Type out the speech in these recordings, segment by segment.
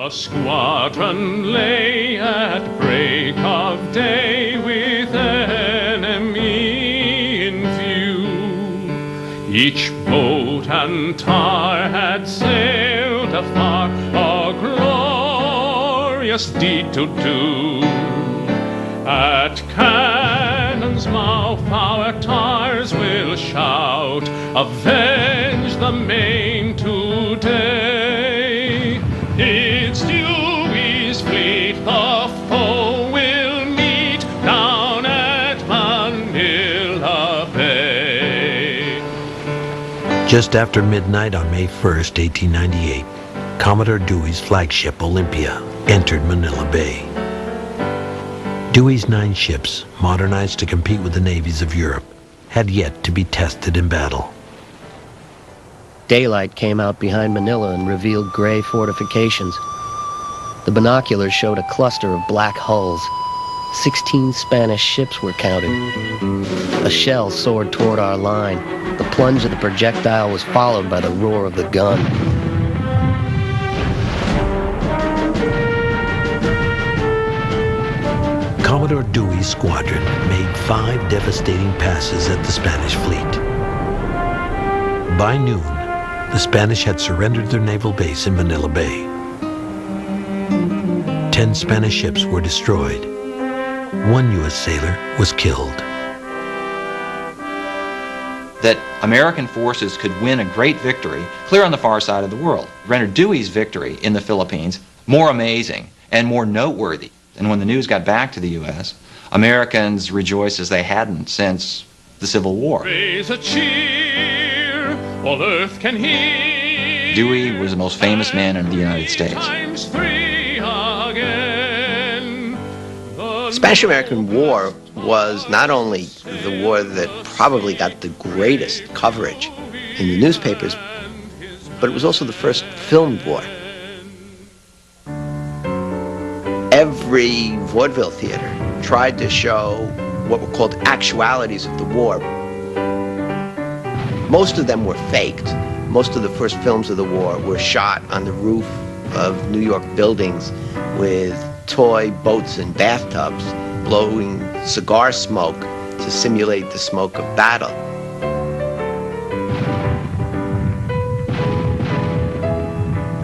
A squadron lay at break of day with enemy in view. Each boat and tar had sailed afar, a glorious deed to do. At cannon's mouth our tars will shout, avenge the Maine today. It's Dewey's fleet the foe will meet down at Manila Bay. Just after midnight on May 1st, 1898, Commodore Dewey's flagship Olympia entered Manila Bay. Dewey's 9 ships, modernized to compete with the navies of Europe, had yet to be tested in battle. Daylight came out behind Manila and revealed gray fortifications. The binoculars showed a cluster of black hulls. 16 Spanish ships were counted. A shell soared toward our line. The plunge of the projectile was followed by the roar of the gun. Commodore Dewey's squadron made 5 devastating passes at the Spanish fleet. By noon, the Spanish had surrendered their naval base in Manila Bay. 10 Spanish ships were destroyed. 1 U.S. sailor was killed. That American forces could win a great victory clear on the far side of the world rendered Dewey's victory in the Philippines more amazing and more noteworthy. And when the news got back to the U.S., Americans rejoiced as they hadn't since the Civil War. Raise a cheer, all earth can hear. Dewey was the most famous man in the United States. The Spanish-American War was not only the war that probably got the greatest coverage in the newspapers, but it was also the first filmed war. Every vaudeville theater tried to show what were called actualities of the war. Most of them were faked. Most of the first films of the war were shot on the roof of New York buildings with toy boats and bathtubs, blowing cigar smoke to simulate the smoke of battle.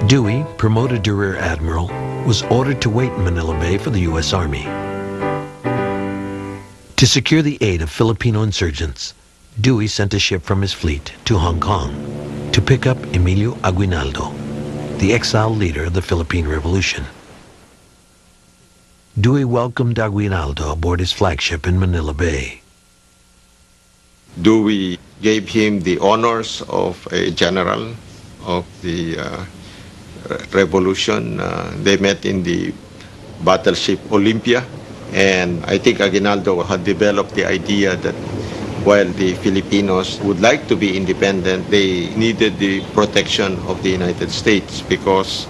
Dewey, promoted to Rear Admiral, was ordered to wait in Manila Bay for the U.S. Army. To secure the aid of Filipino insurgents, Dewey sent a ship from his fleet to Hong Kong to pick up Emilio Aguinaldo, the exiled leader of the Philippine Revolution. Dewey welcomed Aguinaldo aboard his flagship in Manila Bay. Dewey gave him the honors of a general of the revolution. They met in the battleship Olympia, and I think Aguinaldo had developed the idea that while the Filipinos would like to be independent, they needed the protection of the United States, because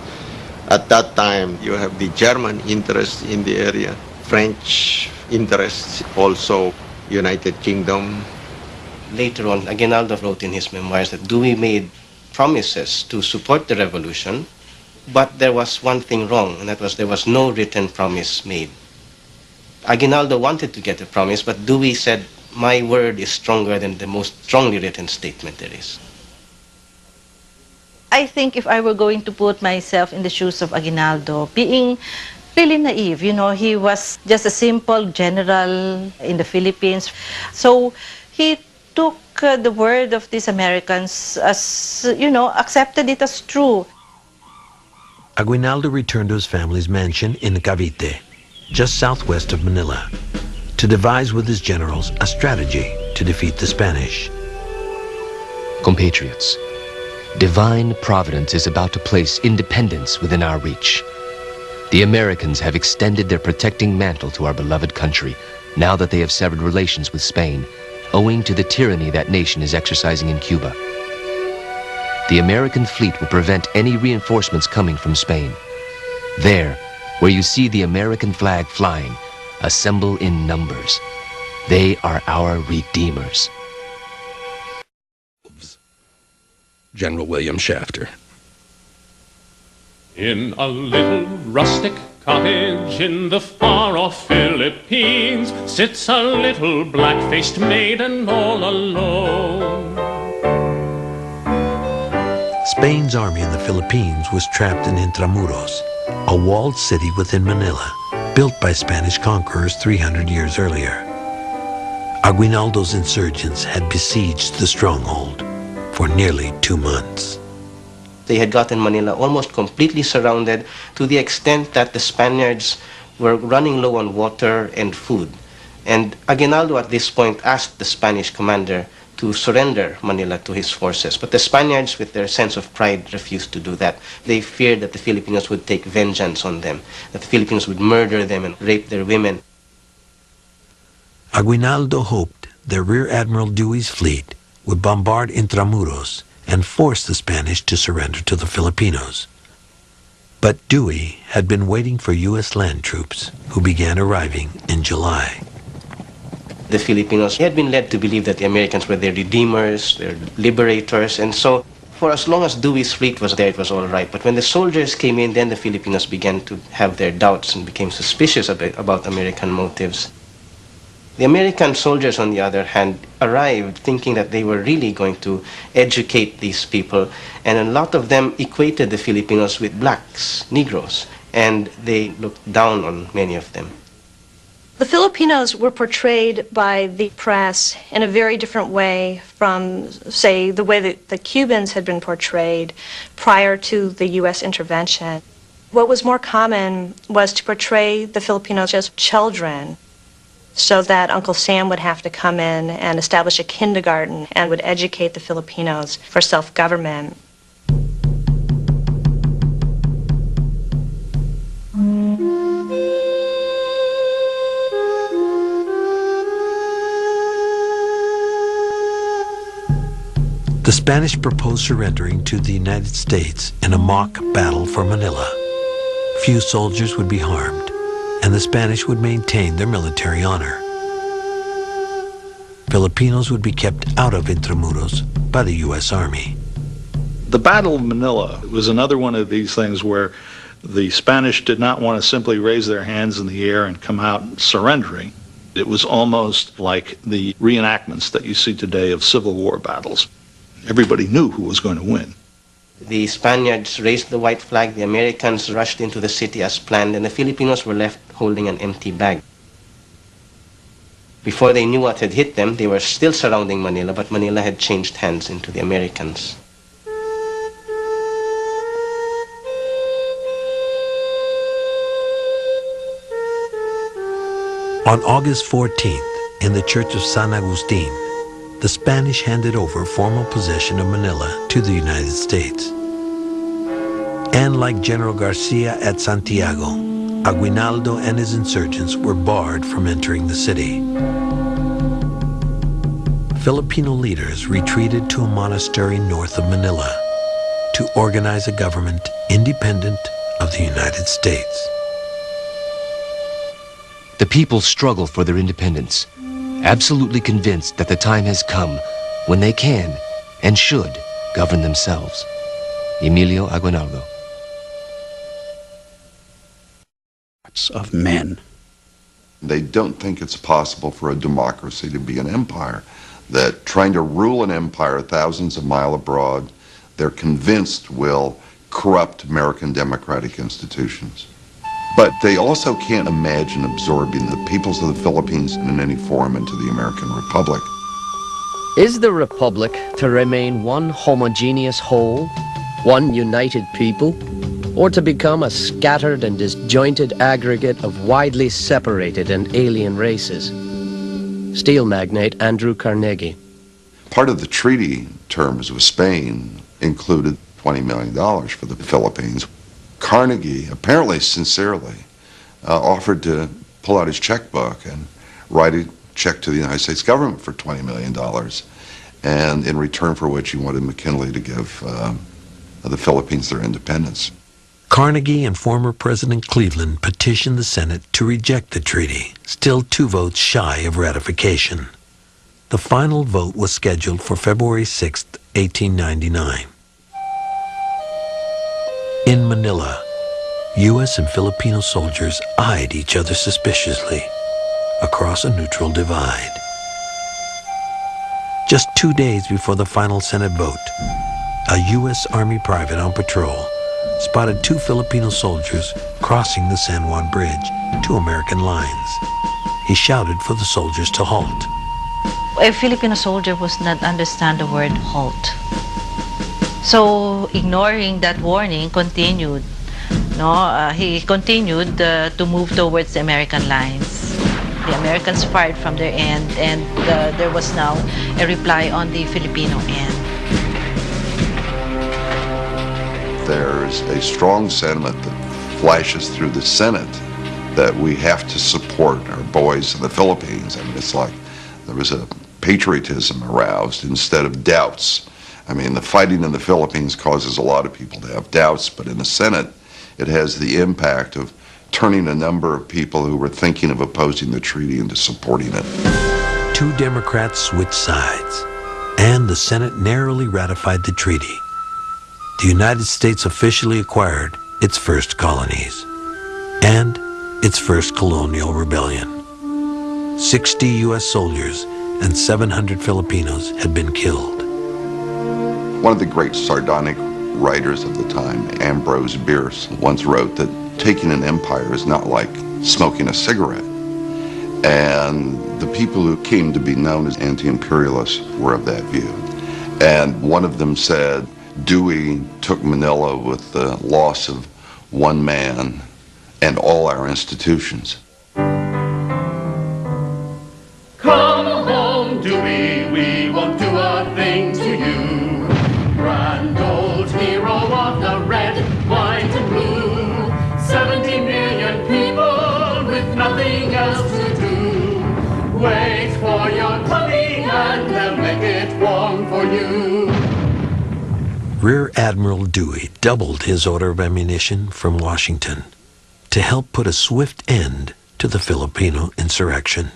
at that time you have the German interest in the area, French interests, also United Kingdom. Later on, Aguinaldo wrote in his memoirs that Dewey made promises to support the revolution, but there was one thing wrong, and that was there was no written promise made. Aguinaldo wanted to get a promise, but Dewey said, "My word is stronger than the most strongly written statement there is." I think if I were going to put myself in the shoes of Aguinaldo, being really naive, you know, he was just a simple general in the Philippines. So he took the word of these Americans as, you know, accepted it as true. Aguinaldo returned to his family's mansion in Cavite, just southwest of Manila, to devise with his generals a strategy to defeat the Spanish. Compatriots, divine providence is about to place independence within our reach. The Americans have extended their protecting mantle to our beloved country, now that they have severed relations with Spain, owing to the tyranny that nation is exercising in Cuba. The American fleet will prevent any reinforcements coming from Spain. There, where you see the American flag flying, assemble in numbers. They are our redeemers. General William Shafter. In a little rustic cottage in the far-off Philippines sits a little black-faced maiden all alone. Spain's army in the Philippines was trapped in Intramuros, a walled city within Manila, built by Spanish conquerors 300 years earlier. Aguinaldo's insurgents had besieged the stronghold for nearly 2 months. They had gotten Manila almost completely surrounded to the extent that the Spaniards were running low on water and food. And Aguinaldo at this point asked the Spanish commander to surrender Manila to his forces. But the Spaniards, with their sense of pride, refused to do that. They feared that the Filipinos would take vengeance on them, that the Filipinos would murder them and rape their women. Aguinaldo hoped that Rear Admiral Dewey's fleet would bombard Intramuros and force the Spanish to surrender to the Filipinos. But Dewey had been waiting for U.S. land troops, who began arriving in July. The Filipinos had been led to believe that the Americans were their redeemers, their liberators, and so for as long as Dewey's fleet was there, it was all right. But when the soldiers came in, then the Filipinos began to have their doubts and became suspicious about American motives. The American soldiers, on the other hand, arrived thinking that they were really going to educate these people, and a lot of them equated the Filipinos with blacks, Negroes, and they looked down on many of them. The Filipinos were portrayed by the press in a very different way from, say, the way that the Cubans had been portrayed prior to the U.S. intervention. What was more common was to portray the Filipinos as children, so that Uncle Sam would have to come in and establish a kindergarten and would educate the Filipinos for self-government. The Spanish proposed surrendering to the United States in a mock battle for Manila. Few soldiers would be harmed, and the Spanish would maintain their military honor. Filipinos would be kept out of Intramuros by the U.S. Army. The Battle of Manila was another one of these things where the Spanish did not want to simply raise their hands in the air and come out surrendering. It was almost like the reenactments that you see today of Civil War battles. Everybody knew who was going to win. The Spaniards raised the white flag, the Americans rushed into the city as planned, and the Filipinos were left holding an empty bag. Before they knew what had hit them, they were still surrounding Manila, but Manila had changed hands into the Americans. On August 14th, in the Church of San Agustin, the Spanish handed over formal possession of Manila to the United States. And like General Garcia at Santiago, Aguinaldo and his insurgents were barred from entering the city. Filipino leaders retreated to a monastery north of Manila to organize a government independent of the United States. The people struggle for their independence, absolutely convinced that the time has come when they can and should govern themselves. Emilio Aguinaldo. Of men. They don't think it's possible for a democracy to be an empire. That trying to rule an empire thousands of miles abroad, they're convinced will corrupt American democratic institutions. But they also can't imagine absorbing the peoples of the Philippines in any form into the American Republic. Is the Republic to remain one homogeneous whole, one united people, or to become a scattered and disjointed aggregate of widely separated and alien races? Steel magnate Andrew Carnegie. Part of the treaty terms with Spain included $20 million for the Philippines. Carnegie, apparently sincerely, offered to pull out his checkbook and write a check to the United States government for $20 million, and in return for which he wanted McKinley to give the Philippines their independence. Carnegie and former President Cleveland petitioned the Senate to reject the treaty, still 2 votes shy of ratification. The final vote was scheduled for February 6, 1899. In Manila, U.S. and Filipino soldiers eyed each other suspiciously across a neutral divide. Just 2 days before the final Senate vote, a U.S. Army private on patrol spotted 2 Filipino soldiers crossing the San Juan Bridge to American lines. He shouted for the soldiers to halt. A Filipino soldier was not understand the word halt. So ignoring that warning, continued. He continued to move towards the American lines. The Americans fired from their end, and there was now a reply on the Filipino end. There's a strong sentiment that flashes through the Senate that we have to support our boys in the Philippines. I mean, it's like there was a patriotism aroused instead of doubts. I mean, the fighting in the Philippines causes a lot of people to have doubts, but in the Senate, it has the impact of turning a number of people who were thinking of opposing the treaty into supporting it. 2 Democrats switched sides, and the Senate narrowly ratified the treaty. The United States officially acquired its first colonies and its first colonial rebellion. 60 U.S. soldiers and 700 Filipinos had been killed. One of the great sardonic writers of the time, Ambrose Bierce, once wrote that taking an empire is not like smoking a cigarette. And the people who came to be known as anti-imperialists were of that view. And one of them said, Dewey took Manila with the loss of 1 man and all our institutions. Come home, Dewey, we won't do a thing to you. Grand old hero of the red, white, and blue. 70 million people with nothing else to do. Wait for your coming and they'll make it warm for you. Rear Admiral Dewey doubled his order of ammunition from Washington to help put a swift end to the Filipino insurrection.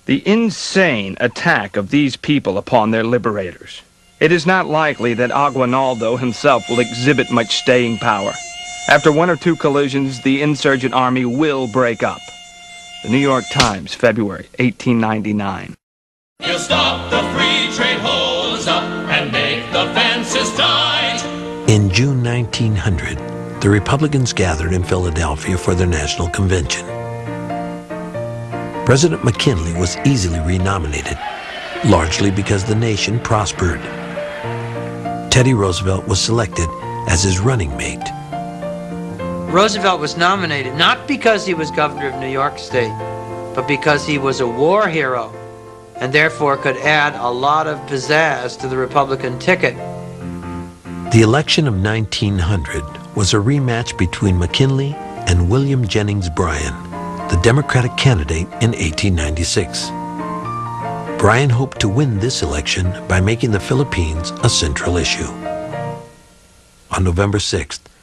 The insane attack of these people upon their liberators. It is not likely that Aguinaldo himself will exhibit much staying power. After 1 or 2 collisions, the insurgent army will break up. The New York Times, February 1899. He'll stop the free trade holds up and make the fences tight. In June 1900, the Republicans gathered in Philadelphia for their national convention. President McKinley was easily renominated, largely because the nation prospered. Teddy Roosevelt was selected as his running mate. Roosevelt was nominated not because he was governor of New York State, but because he was a war hero and therefore could add a lot of pizzazz to the Republican ticket. The election of 1900 was a rematch between McKinley and William Jennings Bryan, the Democratic candidate in 1896. Bryan hoped to win this election by making the Philippines a central issue. On November 6th,